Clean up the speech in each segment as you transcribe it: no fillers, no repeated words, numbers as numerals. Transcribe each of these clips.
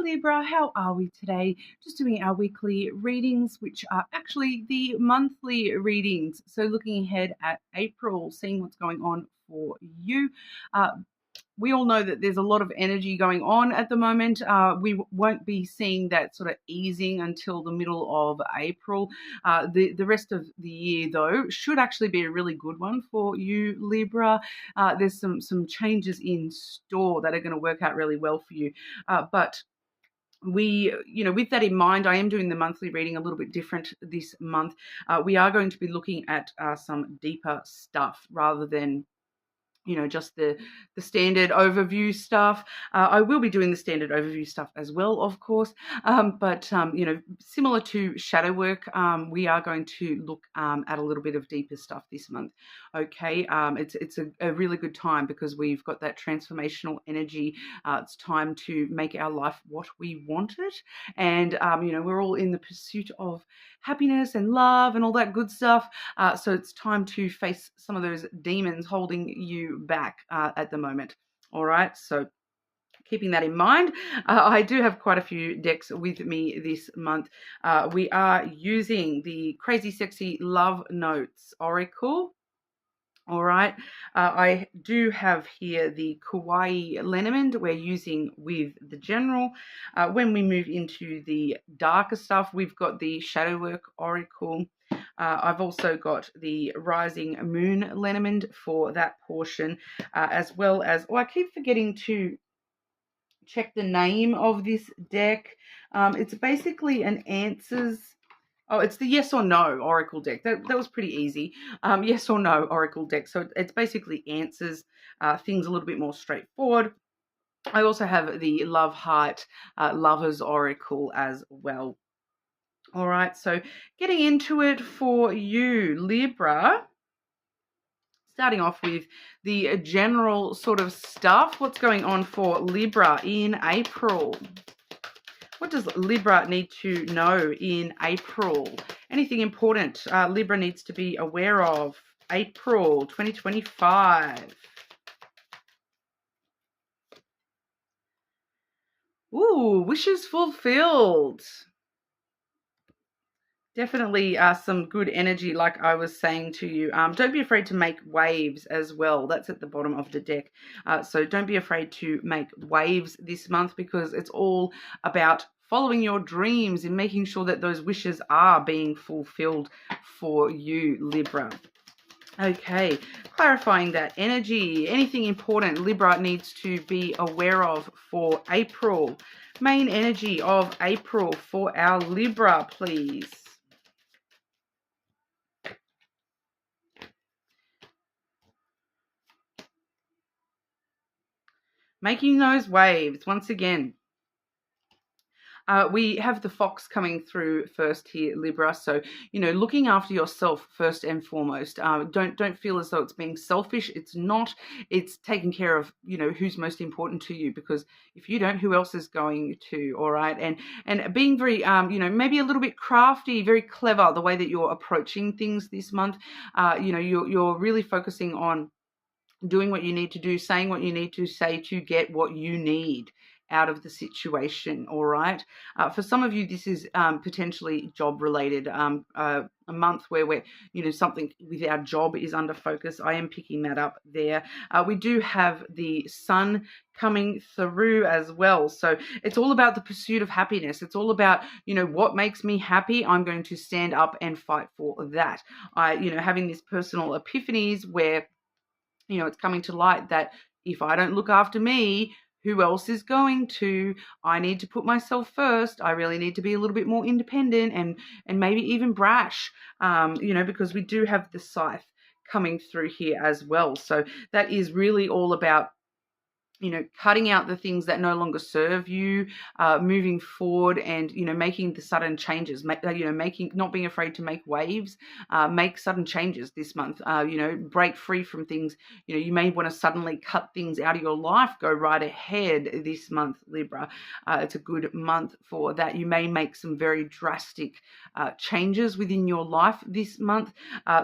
Libra, how are we today? Just doing our weekly readings, which are actually the monthly readings. So looking ahead at April, seeing what's going on for you. We all know that there's a lot of energy going on at the moment. We won't be seeing that sort of easing until the middle of April. The rest of the year, though, should actually be a really good one for you, Libra. There's some changes in store that are going to work out really well for you. But with that in mind, I am doing the monthly reading a little bit different this month. We are going to be looking at some deeper stuff rather than just the standard overview stuff. I will be doing the standard overview stuff as well, of course. But similar to shadow work, we are going to look at a little bit of deeper stuff this month. Okay, it's a really good time because we've got that transformational energy. It's time to make our life what we want it, and we're all in the pursuit of happiness and love and all that good stuff. So it's time to face some of those demons holding you back at the moment. All right, so keeping that in mind, I do have quite a few decks with me this month. We are using the Crazy Sexy Love Notes Oracle. All right, I do have here the Kawaii Lenormand we're using with the General. When we move into the darker stuff, we've got the Shadow Work Oracle. I've also got the Rising Moon Lenormand for that portion, as well as, I keep forgetting to check the name of this deck. It's basically an answers. Oh, it's the yes or no oracle deck. That was pretty easy. Yes or no oracle deck. So it's basically answers things a little bit more straightforward. I also have the Love Heart Lovers Oracle as well. All right, so getting into it for you, Libra. Starting off with the general sort of stuff. What's going on for Libra in April? What does Libra need to know in April? Anything important Libra needs to be aware of? April 2025. Ooh, wishes fulfilled. Definitely some good energy, like I was saying to you. Don't be afraid to make waves as well. That's at the bottom of the deck. So don't be afraid to make waves this month because it's all about following your dreams and making sure that those wishes are being fulfilled for you, Libra. Okay, clarifying that energy. Anything important Libra needs to be aware of for April? Main energy of April for our Libra, please. Making those waves once again. We have the fox coming through first here, Libra. So, looking after yourself first and foremost. Don't feel as though it's being selfish. It's not. It's taking care of, who's most important to you, because if you don't, who else is going to? All right. And being very, maybe a little bit crafty, very clever, the way that you're approaching things this month. You're really focusing on doing what you need to do, saying what you need to say to get what you need out of the situation. All right. For some of you, this is potentially job related. A month where we're, something with our job is under focus. I am picking that up there. We do have the sun coming through as well. So it's all about the pursuit of happiness. It's all about, what makes me happy. I'm going to stand up and fight for that. Having these personal epiphanies where, it's coming to light that if I don't look after me, who else is going to? I need to put myself first. I really need to be a little bit more independent and maybe even brash, because we do have the scythe coming through here as well. So that is really all about, cutting out the things that no longer serve you, moving forward and, making the sudden changes, not being afraid to make waves, make sudden changes this month, break free from things, you may want to suddenly cut things out of your life, go right ahead this month, Libra. It's a good month for that. You may make some very drastic changes within your life this month.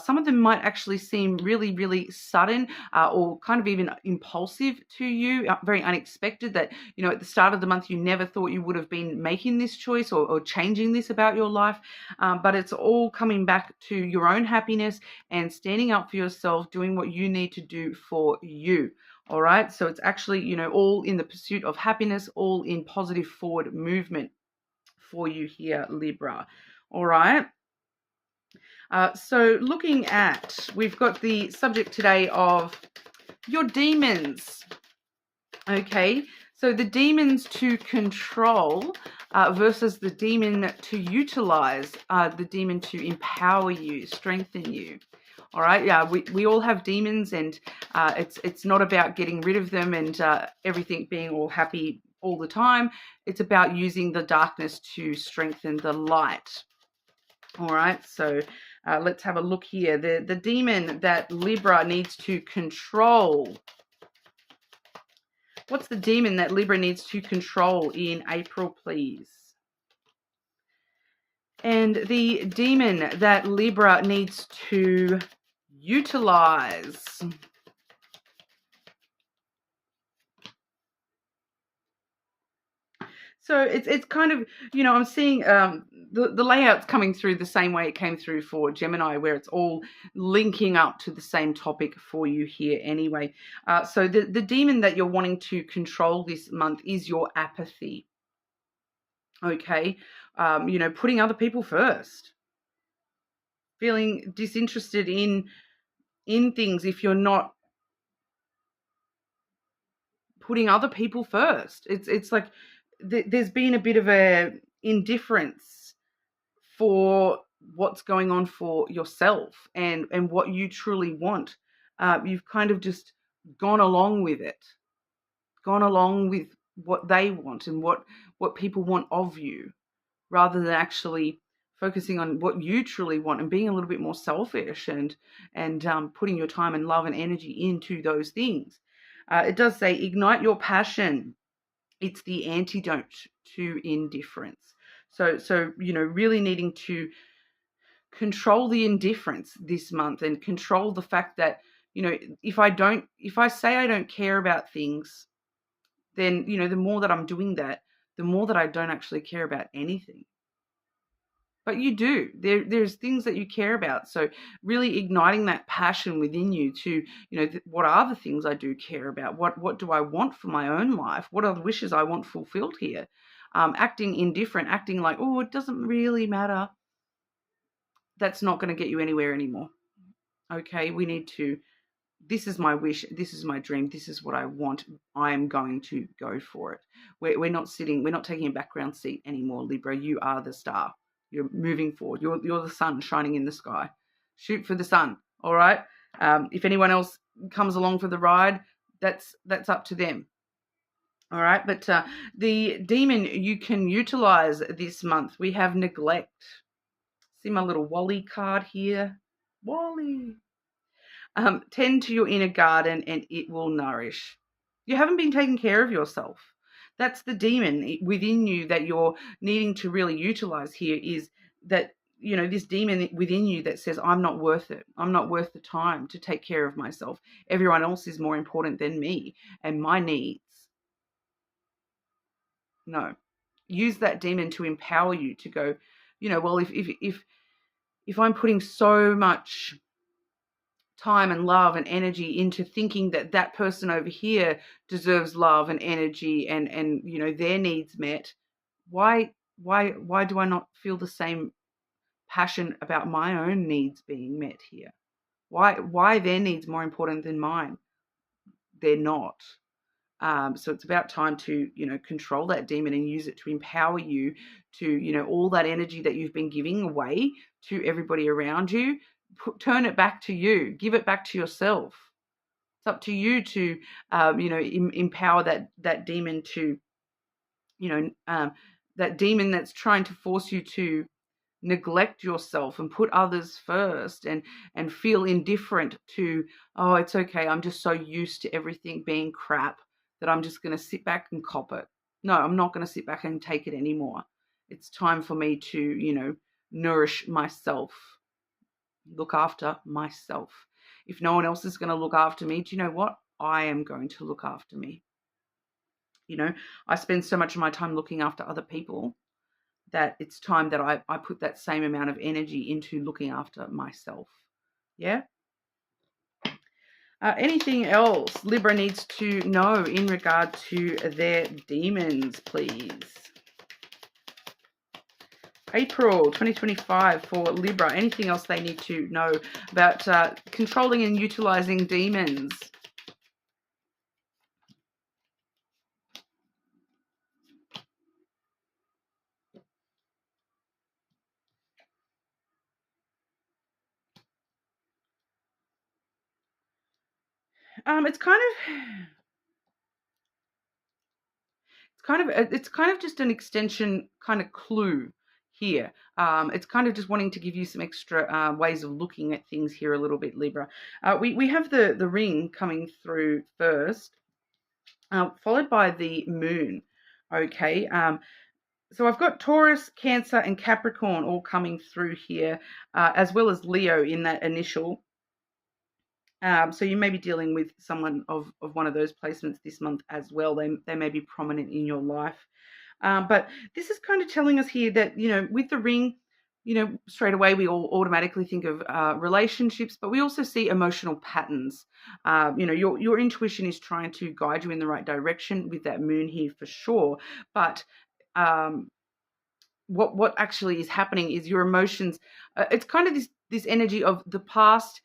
Some of them might actually seem really, really sudden or kind of even impulsive to you. you, very unexpected, that, you know, at the start of the month, you never thought you would have been making this choice or changing this about your life. But it's all coming back to your own happiness and standing up for yourself, doing what you need to do for you. All right. So it's actually, you know, all in the pursuit of happiness, all in positive forward movement for you here, Libra. All right. So looking at, we've got the subject today of your demons. Okay, so the demons to control versus the demon to utilize, the demon to empower you, strengthen you. All right, yeah, we all have demons, and it's not about getting rid of them and everything being all happy all the time. It's about using the darkness to strengthen the light. All right, so let's have a look here. The demon that Libra needs to control. What's the demon that Libra needs to control in April, please? And the demon that Libra needs to utilize. So it's kind of, you know, I'm seeing the layout's coming through the same way it came through for Gemini, where it's all linking up to the same topic for you here anyway. So the demon that you're wanting to control this month is your apathy. Okay, you know, putting other people first, feeling disinterested in things if you're not putting other people first. It's like there's been a bit of a indifference for what's going on for yourself and what you truly want. You've kind of just gone along with it, gone along with what they want and what people want of you, rather than actually focusing on what you truly want and being a little bit more selfish and putting your time and love and energy into those things. It does say ignite your passion. It's the antidote to indifference. So you know, really needing to control the indifference this month and control the fact that, you know, if I say I don't care about things, then, you know, the more that I'm doing that, the more that I don't actually care about anything. But you do. There's things that you care about. So really igniting that passion within you to, you know, what are the things I do care about? What do I want for my own life? What are the wishes I want fulfilled here? Acting indifferent, acting like, oh, it doesn't really matter. That's not going to get you anywhere anymore. Okay, we need to, this is my wish, this is my dream, this is what I want, I am going to go for it. We're not taking a background seat anymore, Libra. You are the star. You're moving forward. You're the sun shining in the sky. Shoot for the sun, all right? If anyone else comes along for the ride, that's up to them. All right, but the demon you can utilize this month, we have neglect. See my little Wally card here? Wally. Tend to your inner garden and it will nourish. You haven't been taking care of yourself. That's the demon within you that you're needing to really utilize here, is that, you know, this demon within you that says, I'm not worth it. I'm not worth the time to take care of myself. Everyone else is more important than me and my needs. No. Use that demon to empower you to go, you know, well, if I'm putting so much time and love and energy into thinking that that person over here deserves love and energy and you know, their needs met, why do I not feel the same passion about my own needs being met here? Why their needs more important than mine? They're not. So it's about time to, you know, control that demon and use it to empower you to, you know, all that energy that you've been giving away to everybody around you, turn it back to you, give it back to yourself. It's up to you to, you know, empower that demon to, you know, that demon that's trying to force you to neglect yourself and put others first and feel indifferent to, oh, it's okay, I'm just so used to everything being crap that I'm just going to sit back and cop it. No, I'm not going to sit back and take it anymore. It's time for me to, you know, nourish myself, look after myself. If no one else is going to look after me, do you know what? I am going to look after me. You know, I spend so much of my time looking after other people that it's time that I put that same amount of energy into looking after myself. Yeah. Anything else Libra needs to know in regard to their demons, please? April 2025 for Libra. Anything else they need to know about controlling and utilizing demons? It's kind of just an extension kind of clue here. It's kind of just wanting to give you some extra ways of looking at things here a little bit, Libra. We have the ring coming through first, followed by the moon. Okay. So I've got Taurus, Cancer, and Capricorn all coming through here, as well as Leo in that initial. So you may be dealing with someone of one of those placements this month as well. They may be prominent in your life. But this is kind of telling us here that, with the ring, straight away we all automatically think of relationships, but we also see emotional patterns. Your intuition is trying to guide you in the right direction with that moon here for sure. But what actually is happening is your emotions. It's kind of this energy of the past.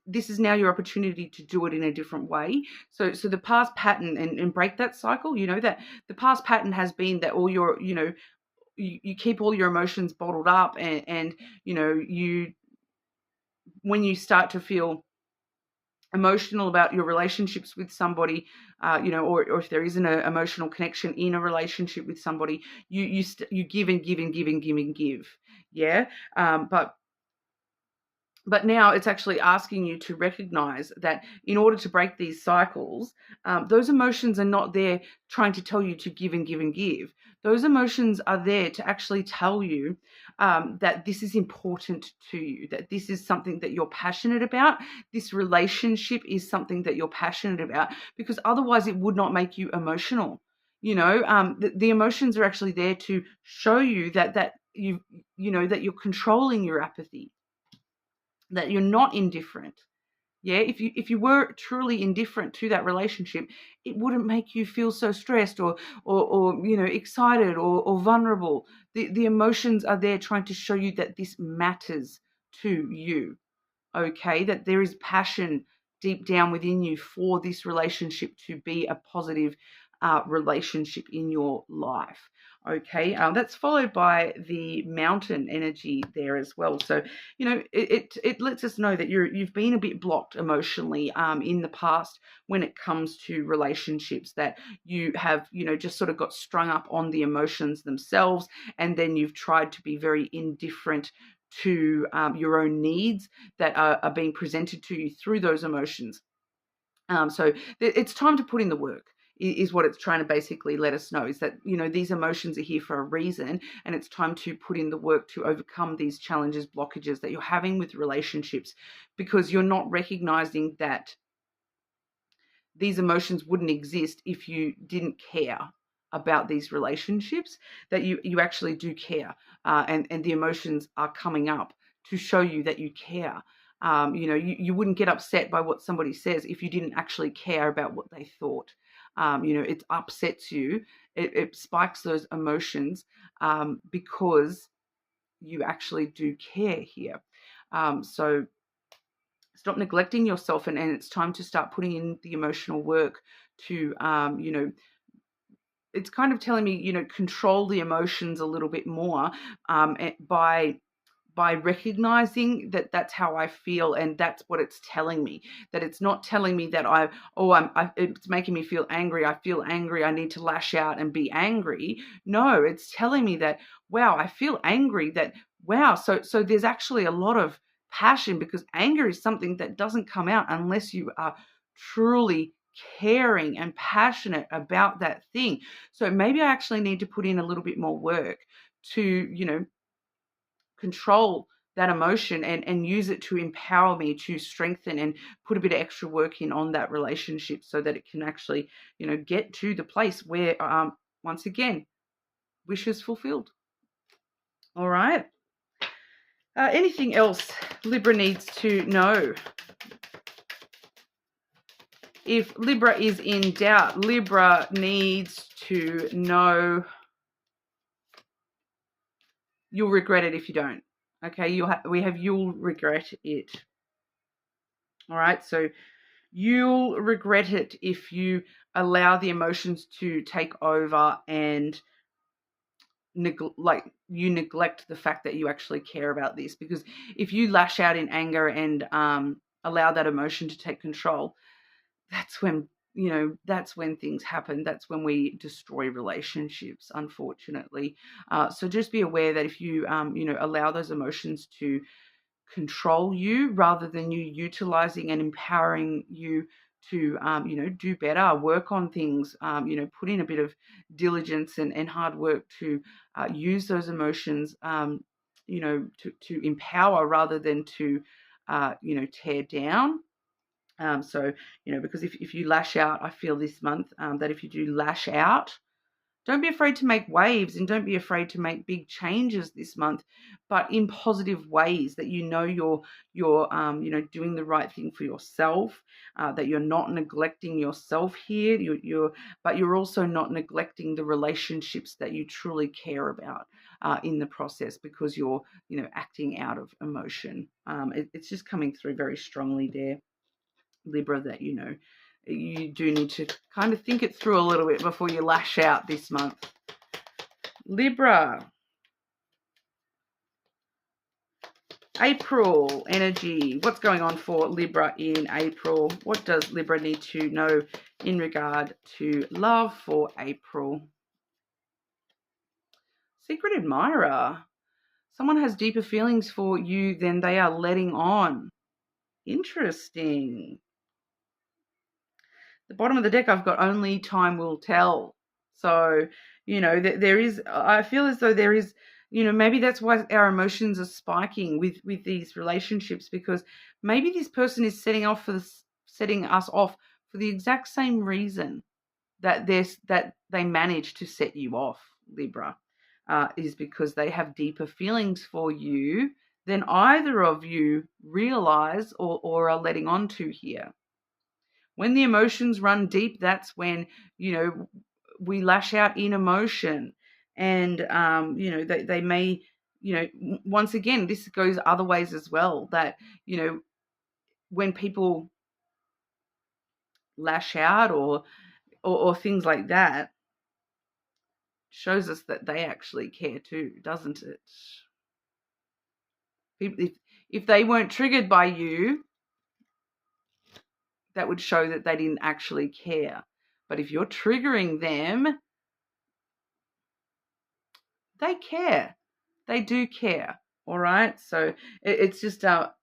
This is now your opportunity to do it in a different way. So the past pattern and break that cycle. That the past pattern has been that all your you keep all your emotions bottled up, and you when you start to feel emotional about your relationships with somebody, or if there isn't an emotional connection in a relationship with somebody, you give and give and give and give and give. Yeah. But now it's actually asking you to recognize that in order to break these cycles, those emotions are not there trying to tell you to give and give and give. Those emotions are there to actually tell you that this is important to you, that this is something that you're passionate about. This relationship is something that you're passionate about, because otherwise it would not make you emotional. The emotions are actually there to show you that that you're controlling your apathy, that you're not indifferent. Yeah, if you were truly indifferent to that relationship, it wouldn't make you feel so stressed or excited or vulnerable. The emotions are there trying to show you that this matters to you. Okay, that there is passion deep down within you for this relationship to be a positive relationship in your life. Okay, that's followed by the mountain energy there as well. So it lets us know that you've been a bit blocked emotionally in the past when it comes to relationships, that you have just sort of got strung up on the emotions themselves, and then you've tried to be very indifferent to your own needs that are being presented to you through those emotions. So it's time to put in the work, is what it's trying to basically let us know, is that these emotions are here for a reason, and it's time to put in the work to overcome these challenges, blockages that you're having with relationships, because you're not recognizing that these emotions wouldn't exist if you didn't care about these relationships, that you actually do care, and the emotions are coming up to show you that you care. You wouldn't get upset by what somebody says if you didn't actually care about what they thought. It upsets you. It spikes those emotions because you actually do care here. So stop neglecting yourself, and it's time to start putting in the emotional work to, it's kind of telling me, control the emotions a little bit more by recognizing that that's how I feel, and that's what it's telling me. That it's not telling me that it's making me feel angry. I feel angry. I need to lash out and be angry. No, it's telling me that, wow, I feel angry. That, wow, so there's actually a lot of passion, because anger is something that doesn't come out unless you are truly caring and passionate about that thing. So maybe I actually need to put in a little bit more work to, control that emotion and use it to empower me to strengthen and put a bit of extra work in on that relationship so that it can actually, get to the place where, once again, wishes fulfilled. All right. Anything else Libra needs to know? If Libra is in doubt, Libra needs to know you'll regret it if you don't. Okay, you'll regret it. All right, so you'll regret it if you allow the emotions to take over and you neglect the fact that you actually care about this. Because if you lash out in anger and allow that emotion to take control, that's when things happen. That's when we destroy relationships, unfortunately. So just be aware that if you allow those emotions to control you rather than you utilizing and empowering you to do better, work on things, put in a bit of diligence and hard work to use those emotions, to empower rather than to tear down. So because if you lash out, I feel this month that if you do lash out, don't be afraid to make waves and don't be afraid to make big changes this month, but in positive ways that you're doing the right thing for yourself, that you're not neglecting yourself here, but you're also not neglecting the relationships that you truly care about in the process because you're acting out of emotion. It's just coming through very strongly there, Libra, that you do need to kind of think it through a little bit before you lash out this month. Libra, April energy. What's going on for Libra in April? What does Libra need to know in regard to love for April? Secret admirer. Someone has deeper feelings for you than they are letting on. Interesting. The bottom of the deck, I've got only time will tell. So, there is, I feel as though there is, maybe that's why our emotions are spiking with these relationships, because maybe this person is setting us off for the exact same reason that they managed to set you off, Libra, is because they have deeper feelings for you than either of you realize or are letting on to here. When the emotions run deep, that's when, we lash out in emotion. And, they may, once again, this goes other ways as well, that, when people lash out or things like that, shows us that they actually care too, doesn't it? If they weren't triggered by you, that would show that they didn't actually care. But if you're triggering them, they care. They do care. All right. So it's just a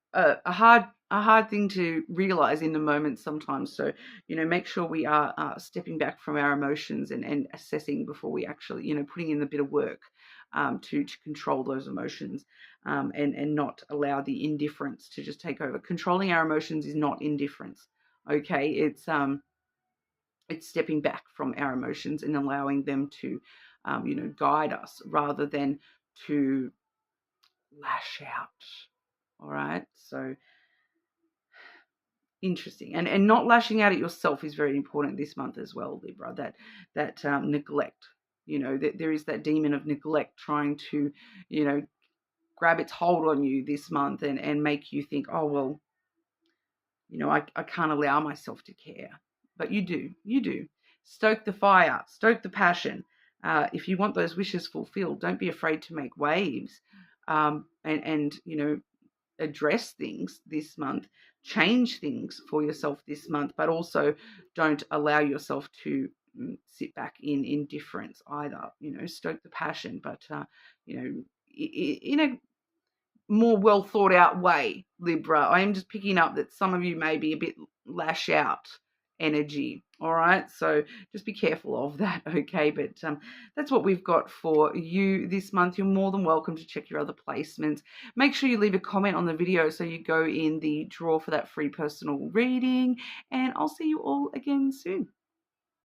hard thing to realize in the moment sometimes. So, make sure we are stepping back from our emotions and assessing before we actually, putting in a bit of work to control those emotions and not allow the indifference to just take over. Controlling our emotions is not indifference. Okay. It's stepping back from our emotions and allowing them to, guide us rather than to lash out. All right. So interesting. And not lashing out at yourself is very important this month as well, Libra, that neglect, that there is that demon of neglect trying to, grab its hold on you this month and make you think, oh, well, I can't allow myself to care. But you do. Stoke the fire, stoke the passion. If you want those wishes fulfilled, don't be afraid to make waves and address things this month, change things for yourself this month, but also don't allow yourself to sit back in indifference either. Stoke the passion, but, in a more well thought out way, Libra. I am just picking up that some of you may be a bit lash out energy. All right, so just be careful of that, okay? But that's what we've got for you this month. You're more than welcome to check your other placements. Make sure you leave a comment on the video so you go in the draw for that free personal reading, and I'll see you all again soon.